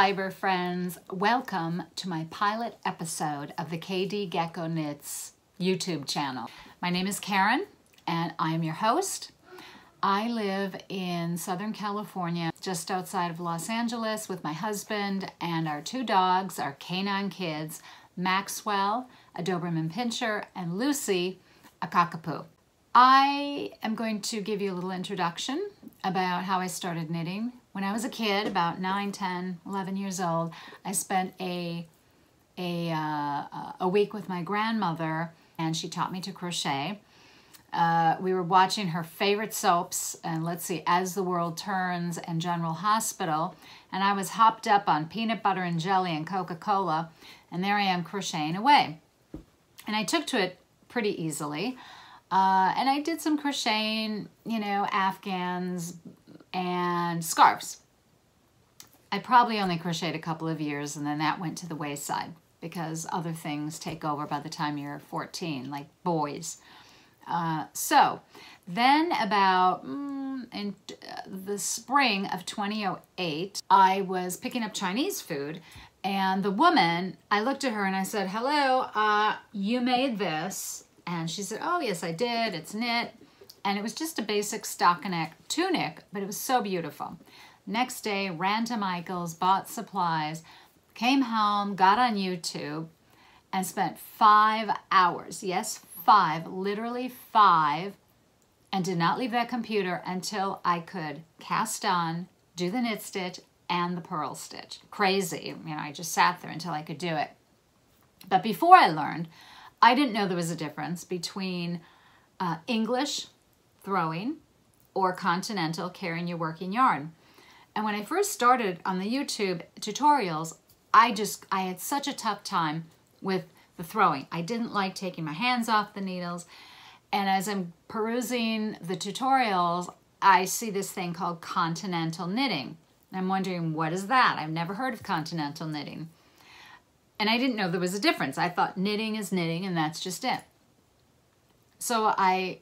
fiber friends, welcome to my pilot episode of the KDGECKO Knits YouTube channel. My name is Karen and I'm your host. I live in Southern California, just outside of Los Angeles with my husband and our two dogs, our canine kids, Maxwell, a Doberman Pinscher, and Lucy, a Cockapoo. I am going to give you a little introduction about how I started knitting. When I was a kid, about 9, 10, 11 years old, I spent a week with my grandmother and she taught me to crochet. We were watching her favorite soaps, and let's see, As the World Turns and General Hospital, and I was hopped up on peanut butter and jelly and Coca-Cola, and there I am crocheting away. And I took to it pretty easily, and I did some crocheting, you know, Afghans and scarves. I probably only crocheted a couple of years, and then that went to the wayside because other things take over by the time you're 14, like boys. So then about in the spring of 2008, I was picking up Chinese food, and the woman, I looked at her and I said, hello, you made this? And she said, oh yes, I did, it's knit. And it was just a basic stockinette tunic, but it was so beautiful. Next day, ran to Michael's, bought supplies, came home, got on YouTube, and spent 5 hours, yes, 5, literally 5, and did not leave that computer until I could cast on, do the knit stitch, and the purl stitch. Crazy, you know, I just sat there until I could do it. But before I learned, I didn't know there was a difference between English throwing or continental carrying your working yarn. And when I first started on the YouTube tutorials, I had such a tough time with the throwing. I didn't like taking my hands off the needles. And as I'm perusing the tutorials, I see this thing called continental knitting. And I'm wondering, what is that? I've never heard of continental knitting. And I didn't know there was a difference. I thought knitting is knitting and that's just it. So I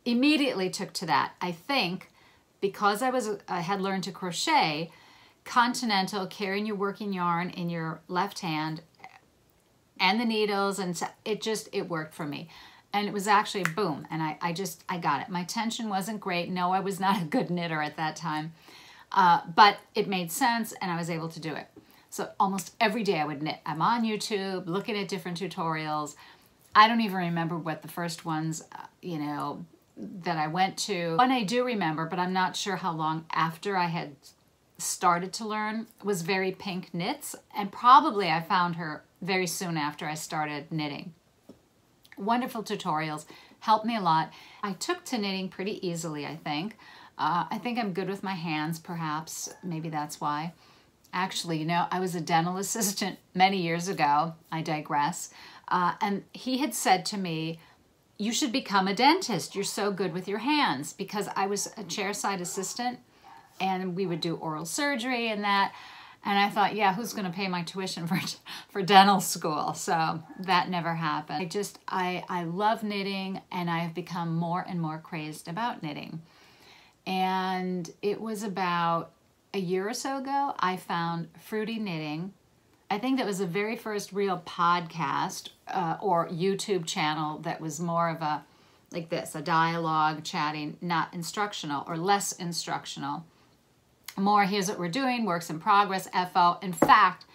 immediately took to that. I think because I had learned to crochet, continental, carrying your working yarn in your left hand, and the needles, and it worked for me. And it was actually boom, and I got it. My tension wasn't great. No, I was not a good knitter at that time, but it made sense and I was able to do it. So almost every day I would knit. I'm on YouTube looking at different tutorials. I don't even remember what the first ones, you know, that I went to. One I do remember, but I'm not sure how long after I had started to learn, was Very Pink Knits, and probably I found her very soon after I started knitting. Wonderful tutorials, helped me a lot. I took to knitting pretty easily, I think. I think I'm good with my hands, perhaps. Maybe that's why. Actually, you know, I was a dental assistant many years ago. I digress. And he had said to me, you should become a dentist. You're so good with your hands, because I was a chairside assistant and we would do oral surgery and that. And I thought, yeah, who's going to pay my tuition for dental school? So that never happened. I love knitting, and I have become more and more crazed about knitting. And it was about a year or so ago, I found Fruity Knitting. I think that was the very first real podcast or YouTube channel that was more of a, like this, a dialogue, chatting, not instructional or less instructional. More, here's what we're doing, works in progress, FO. In fact,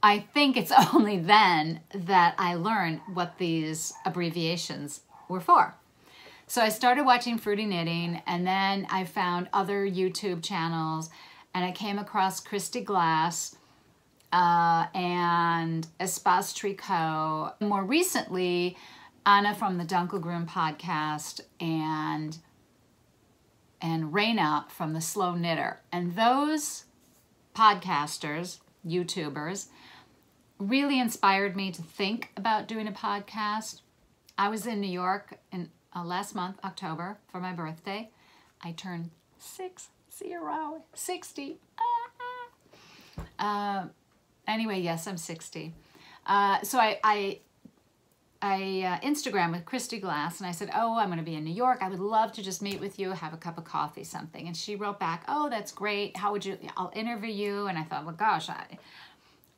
I think it's only then that I learned what these abbreviations were for. So I started watching Fruity Knitting, and then I found other YouTube channels, and I came across Christy Glass and Espace Tricot. More recently, Anna from the Dunkelgrum podcast and Raina from the Slow Knitter. And those podcasters, YouTubers, really inspired me to think about doing a podcast. I was in New York in last month, October, for my birthday. I turned 60. Anyway, yes, I'm 60. So I Instagram with Christy Glass, and I said, oh, I'm going to be in New York. I would love to just meet with you, have a cup of coffee, something. And she wrote back, oh, that's great. How would you, I'll interview you. And I thought, well, gosh,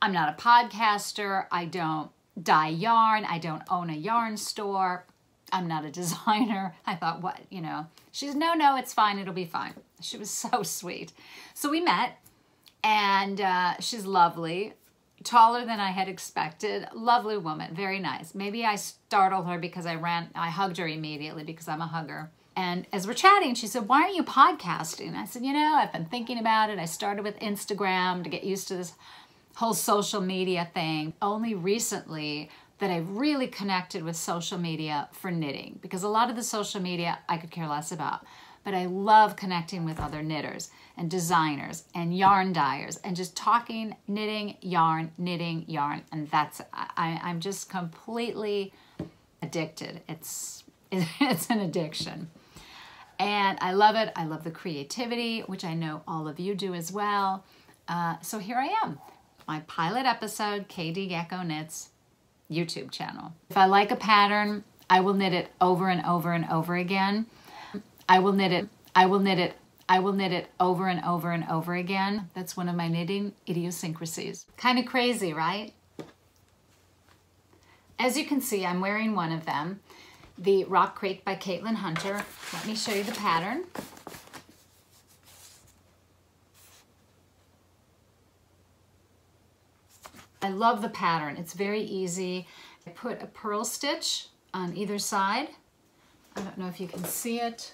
I'm not a podcaster. I don't dye yarn. I don't own a yarn store. I'm not a designer. I thought, what, you know? She said, no, it's fine. It'll be fine. She was so sweet. So we met, and she's lovely. Taller than I had expected. Lovely woman, very nice. Maybe I startled her because I hugged her immediately because I'm a hugger. And as we're chatting, she said, why aren't you podcasting? I said, you know, I've been thinking about it. I started with Instagram to get used to this whole social media thing. Only recently that I really connected with social media for knitting, because a lot of the social media I could care less about. But I love connecting with other knitters and designers and yarn dyers and just talking, knitting, yarn, and I'm just completely addicted. It's an addiction. And I love it. I love the creativity, which I know all of you do as well. So here I am, my pilot episode, KDGECKO Knits YouTube channel. If I like a pattern, I will knit it over and over and over again. I will knit it over and over and over again. That's one of my knitting idiosyncrasies. Kind of crazy, right? As you can see, I'm wearing one of them, the Rock Creek by Caitlin Hunter. Let me show you the pattern. I love the pattern. It's very easy. I put a purl stitch on either side. I don't know if you can see it.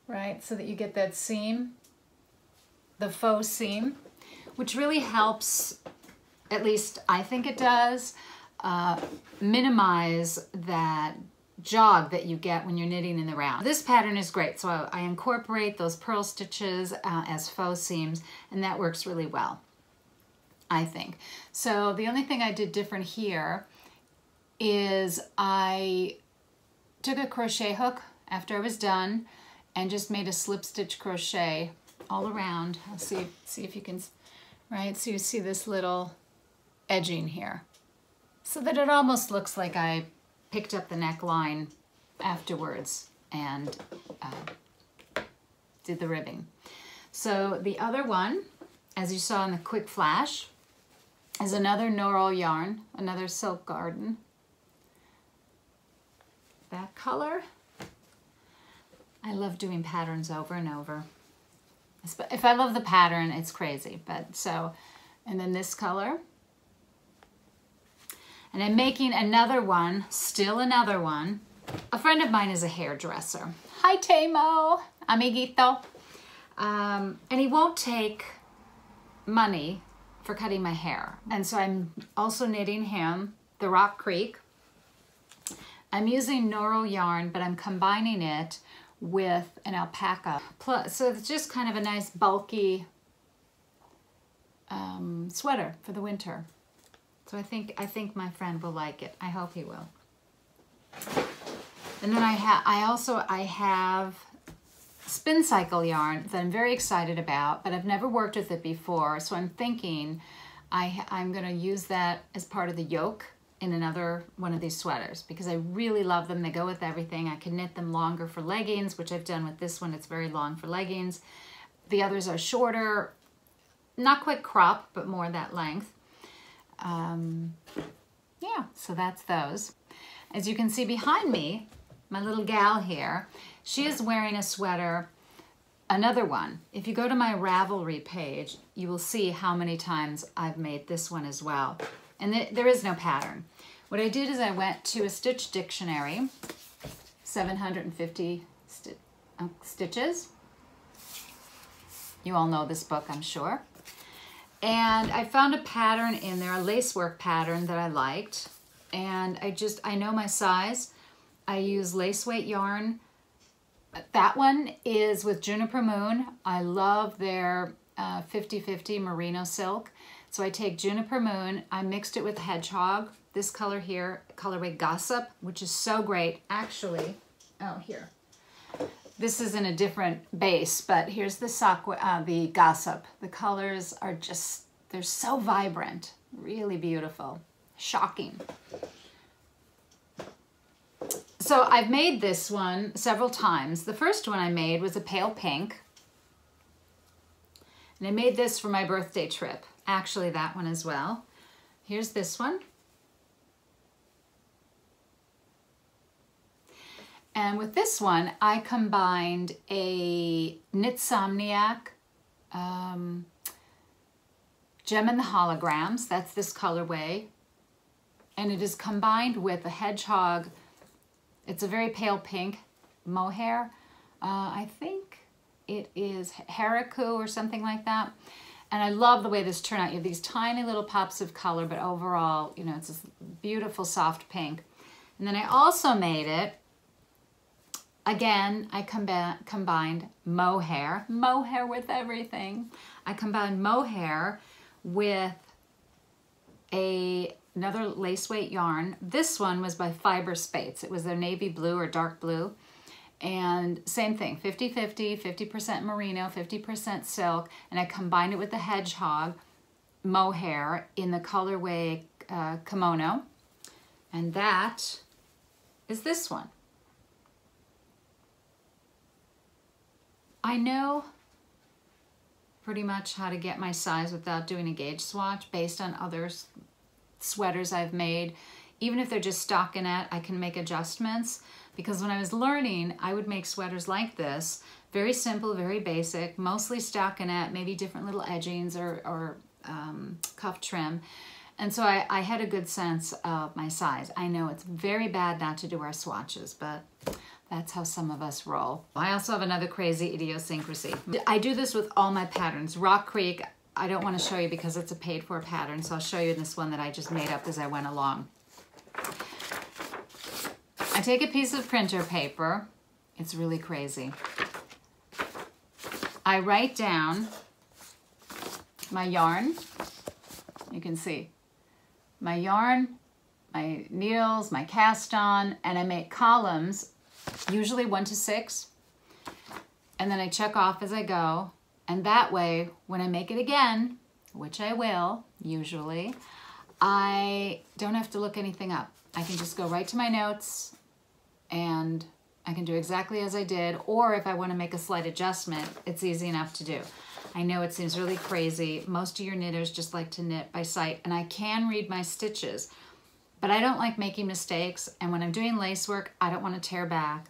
Right, so that you get that seam, the faux seam, which really helps, at least I think it does, minimize that jog that you get when you're knitting in the round. This pattern is great, so I incorporate those purl stitches as faux seams, and that works really well, I think. So the only thing I did different here is I took a crochet hook after I was done and just made a slip stitch crochet all around. I'll see if you can, right? So you see this little edging here, so that it almost looks like I picked up the neckline afterwards and did the ribbing. So the other one, as you saw in the quick flash, is another Norol yarn, another Silk Garden. That color. I love doing patterns over and over. If I love the pattern, it's crazy. But so, and then this color. And I'm making another one, still another one. A friend of mine is a hairdresser. Hi, Tamo, amiguito. And he won't take money for cutting my hair. And so I'm also knitting him the Rock Creek. I'm using Norol yarn, but I'm combining it with an alpaca. Plus, so it's just kind of a nice bulky sweater for the winter. So I think my friend will like it. I hope he will. And then I have spin cycle yarn that I'm very excited about, but I've never worked with it before. So I'm thinking I'm going to use that as part of the yoke in another one of these sweaters, because I really love them. They go with everything. I can knit them longer for leggings, which I've done with this one. It's very long for leggings. The others are shorter, not quite crop, but more that length. Yeah, so that's those. As you can see behind me, my little gal here, she is wearing a sweater, another one. If you go to my Ravelry page, you will see how many times I've made this one as well. And there is no pattern. What I did is I went to a stitch dictionary, 750 stitches. You all know this book, I'm sure. And I found a pattern in there, a lacework pattern that I liked. And I know my size. I use lace weight yarn. That one is with Juniper Moon. I love their 50/50 merino silk. So I take Juniper Moon, I mixed it with Hedgehog, this color here, colorway Gossip, which is so great. Actually, oh, here. This is in a different base, but here's the Gossip. The colors are just, they're so vibrant, really beautiful, shocking. So I've made this one several times. The first one I made was a pale pink. And I made this for my birthday trip. Actually, that one as well. Here's this one. And with this one, I combined a Knitsomniac Gem and the Holograms. That's this colorway. And it is combined with a hedgehog. It's a very pale pink mohair. I think it is Haraku or something like that. And I love the way this turned out. You have these tiny little pops of color, but overall, you know, it's this beautiful soft pink. And then I also made it, again, I combined mohair with everything. I combined mohair with another lace weight yarn. This one was by Fiber Spates. It was their navy blue or dark blue. And same thing, 50-50, 50% merino, 50% silk. And I combined it with the hedgehog mohair in the colorway kimono. And that is this one. I know pretty much how to get my size without doing a gauge swatch based on other sweaters I've made. Even if they're just stockinette, I can make adjustments, because when I was learning, I would make sweaters like this, very simple, very basic, mostly stockinette, maybe different little edgings or cuff trim. And so I had a good sense of my size. I know it's very bad not to do our swatches, but that's how some of us roll. I also have another crazy idiosyncrasy. I do this with all my patterns. Rock Creek, I don't want to show you because it's a paid-for pattern, so I'll show you this one that I just made up as I went along. I take a piece of printer paper. It's really crazy. I write down my yarn. You can see my yarn, my needles, my cast on, and I make columns, usually 1 to 6. And then I check off as I go. And that way, when I make it again, which I will, usually, I don't have to look anything up. I can just go right to my notes and I can do exactly as I did. Or if I want to make a slight adjustment, it's easy enough to do. I know it seems really crazy. Most of your knitters just like to knit by sight, and I can read my stitches, but I don't like making mistakes. And when I'm doing lace work, I don't want to tear back.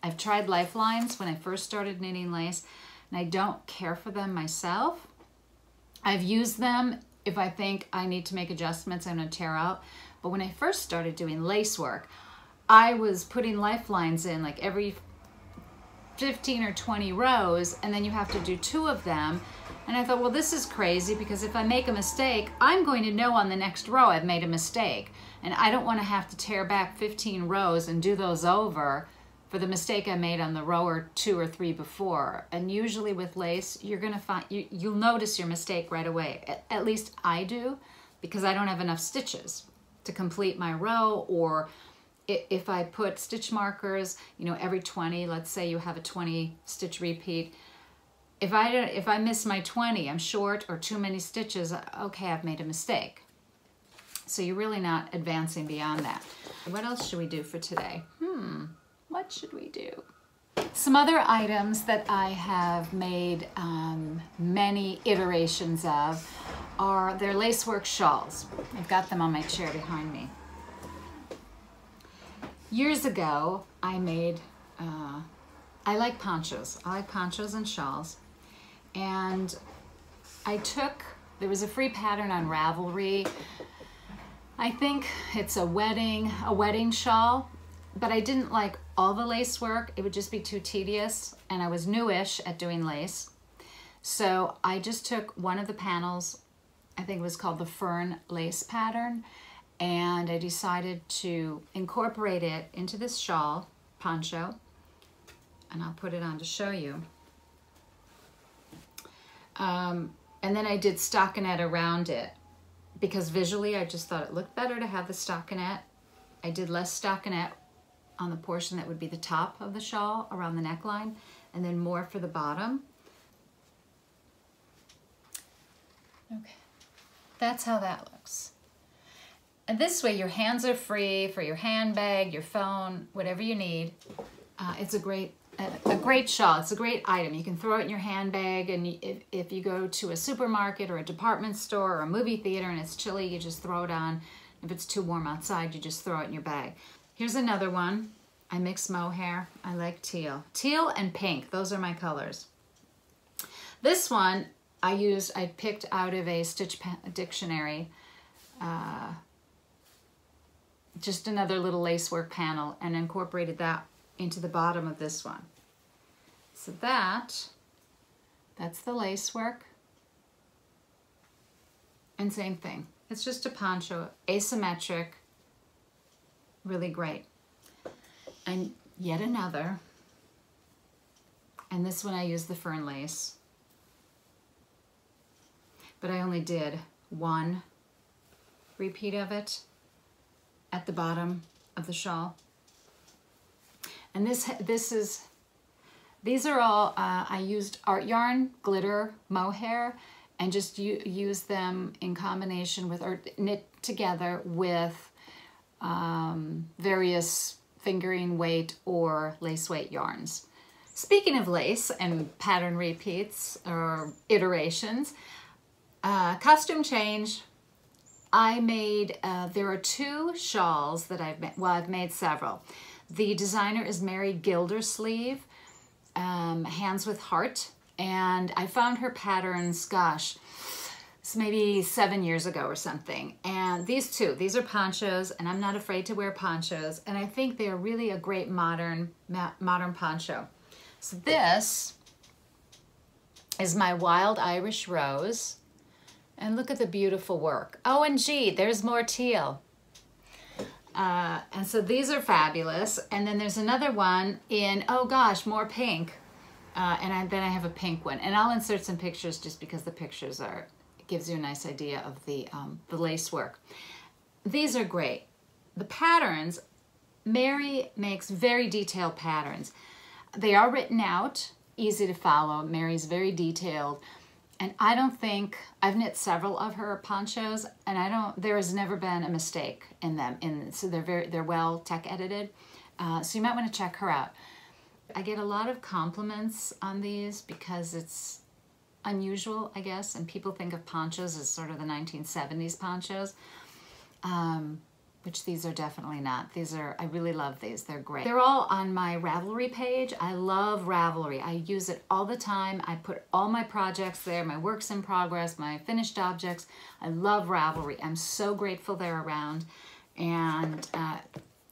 I've tried lifelines when I first started knitting lace, and I don't care for them myself. I've used them if I think I need to make adjustments, I'm going to tear out. But when I first started doing lace work, I was putting lifelines in like every 15 or 20 rows, and then you have to do 2 of them. And I thought, well, this is crazy, because if I make a mistake, I'm going to know on the next row I've made a mistake. And I don't want to have to tear back 15 rows and do those over for the mistake I made on the row or 2 or 3 before. And usually with lace, you're going to find, you'll notice your mistake right away. At least I do, because I don't have enough stitches to complete my row. Or if I put stitch markers, you know, every 20, let's say you have a 20 stitch repeat. If I miss my 20, I'm short or too many stitches, okay, I've made a mistake. So you're really not advancing beyond that. What else should we do for today? What should we do? Some other items that I have made many iterations of are their lacework shawls. I've got them on my chair behind me. Years ago, I made, I like ponchos. I like ponchos and shawls. And there was a free pattern on Ravelry. I think it's a wedding shawl, but I didn't like all the lace work. It would just be too tedious, and I was newish at doing lace. So I just took one of the panels, I think it was called the Fern lace pattern, and I decided to incorporate it into this shawl, poncho, and I'll put it on to show you. And then I did stockinette around it, because visually I just thought it looked better to have the stockinette. I did less stockinette on the portion that would be the top of the shawl around the neckline, and then more for the bottom. Okay, that's how that looks. And this way your hands are free for your handbag, your phone, whatever you need. It's a great shawl. It's a great item. You can throw it in your handbag, and if you go to a supermarket or a department store or a movie theater and it's chilly, you just throw it on. If it's too warm outside, you just throw it in your bag. Here's another one. I mix mohair. I like teal. Teal and pink, those are my colors. This one I picked out of a Stitch Dictionary, just another little lacework panel, and incorporated that into the bottom of this one. So that's the lacework. And same thing. It's just a poncho, asymmetric, really great. And yet another, and this one I used the fern lace, but I only did one repeat of it at the bottom of the shawl. And these are all, I used art yarn, glitter, mohair, and just use them in combination with, or knit together with various fingering weight or lace weight yarns. Speaking of lace and pattern repeats or iterations, costume change. I made, there are 2 shawls that I've made several. The designer is Mary Gildersleeve, Hands with Heart, and I found her patterns, gosh, it's maybe 7 years ago or something. And these are ponchos, and I'm not afraid to wear ponchos, and I think they're really a great modern poncho. So this is my Wild Irish Rose, and look at the beautiful work. Oh, and gee, there's more teal. And so these are fabulous. And then there's another one in, oh gosh, more pink. And then I have a pink one. And I'll insert some pictures just because the pictures it gives you a nice idea of the lace work. These are great. The patterns, Mary makes very detailed patterns. They are written out, easy to follow. Mary's very detailed. And I don't think, I've knit several of her ponchos, and there has never been a mistake in them. So they're well tech edited. So you might want to check her out. I get a lot of compliments on these because it's unusual, I guess, and people think of ponchos as sort of the 1970s ponchos, which these are definitely not. I really love these. They're great. They're all on my Ravelry page. I love Ravelry. I use it all the time. I put all my projects there, my works in progress, my finished objects. I love Ravelry. I'm so grateful they're around. And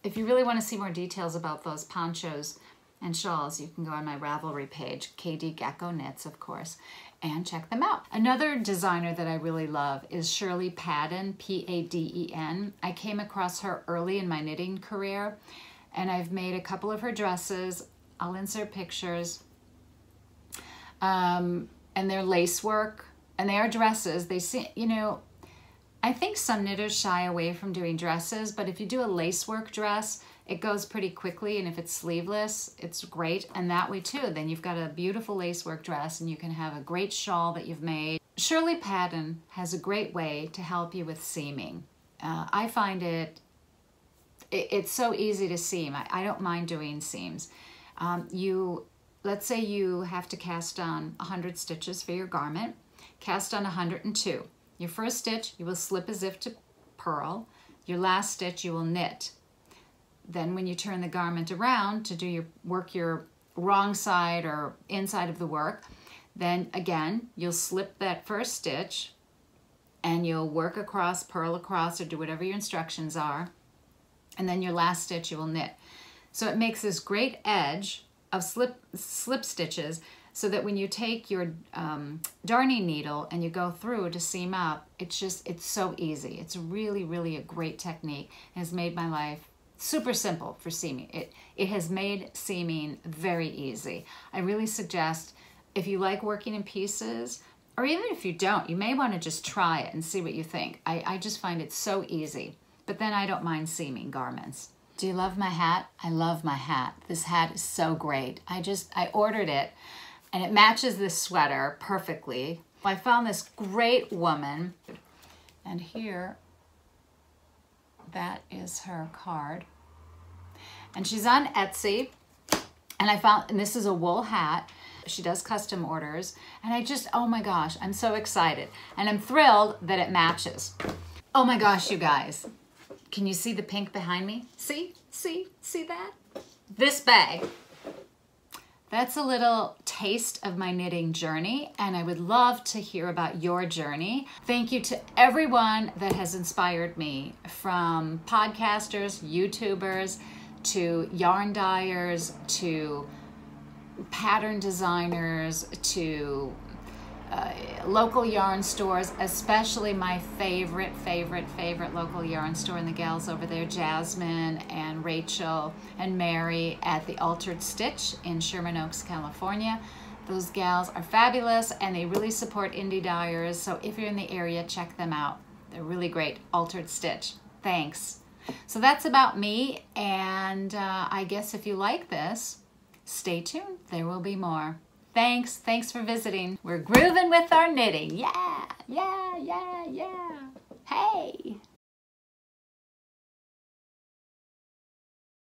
if you really want to see more details about those ponchos and shawls, you can go on my Ravelry page, KDGECKO Knits, of course, and check them out. Another designer that I really love is Shirley Padden, P-A-D-E-N. I came across her early in my knitting career, and I've made a couple of her dresses. I'll insert pictures. And they're lace work, and they are dresses. They see, I think some knitters shy away from doing dresses, but if you do a lace work dress, it goes pretty quickly, and if it's sleeveless, it's great. And that way too, then you've got a beautiful lacework dress, and you can have a great shawl that you've made. Shirley Padden has a great way to help you with seaming. I find it's so easy to seam. I don't mind doing seams. Let's say you have to cast on 100 stitches for your garment. Cast on 102. Your first stitch, you will slip as if to purl. Your last stitch, you will knit. Then when you turn the garment around to do your wrong side or inside of the work, then again, you'll slip that first stitch and you'll work across, purl across, or do whatever your instructions are. And then your last stitch, you will knit. So it makes this great edge of slip stitches, so that when you take your darning needle and you go through to seam up, it's so easy. It's really, really a great technique. It has made my life super simple for seaming. It has made seaming very easy. I really suggest, if you like working in pieces, or even if you don't, you may want to just try it and see what you think. I just find it so easy. But then I don't mind seaming garments. Do you love my hat? I love my hat. This hat is so great. I ordered it, and it matches this sweater perfectly. I found this great woman, and here that is her card. And she's on Etsy. And I found, and this is a wool hat. She does custom orders. And I just, oh my gosh, I'm so excited. And I'm thrilled that it matches. Oh my gosh, you guys. Can you see the pink behind me? See that? This bag. That's a little taste of my knitting journey, and I would love to hear about your journey. Thank you to everyone that has inspired me, from podcasters, YouTubers, to yarn dyers, to pattern designers, to local yarn stores, especially my favorite local yarn store, and the gals over there, Jasmine and Rachel and Mary at the Altered Stitch in Sherman Oaks, California. Those gals are fabulous, and they really support indie dyers, so if you're in the area, check them out. They're really great. Altered Stitch. Thanks. So that's about me, and I guess if you like this, stay tuned. There will be more. Thanks for visiting. We're grooving with our knitting. Yeah. Hey.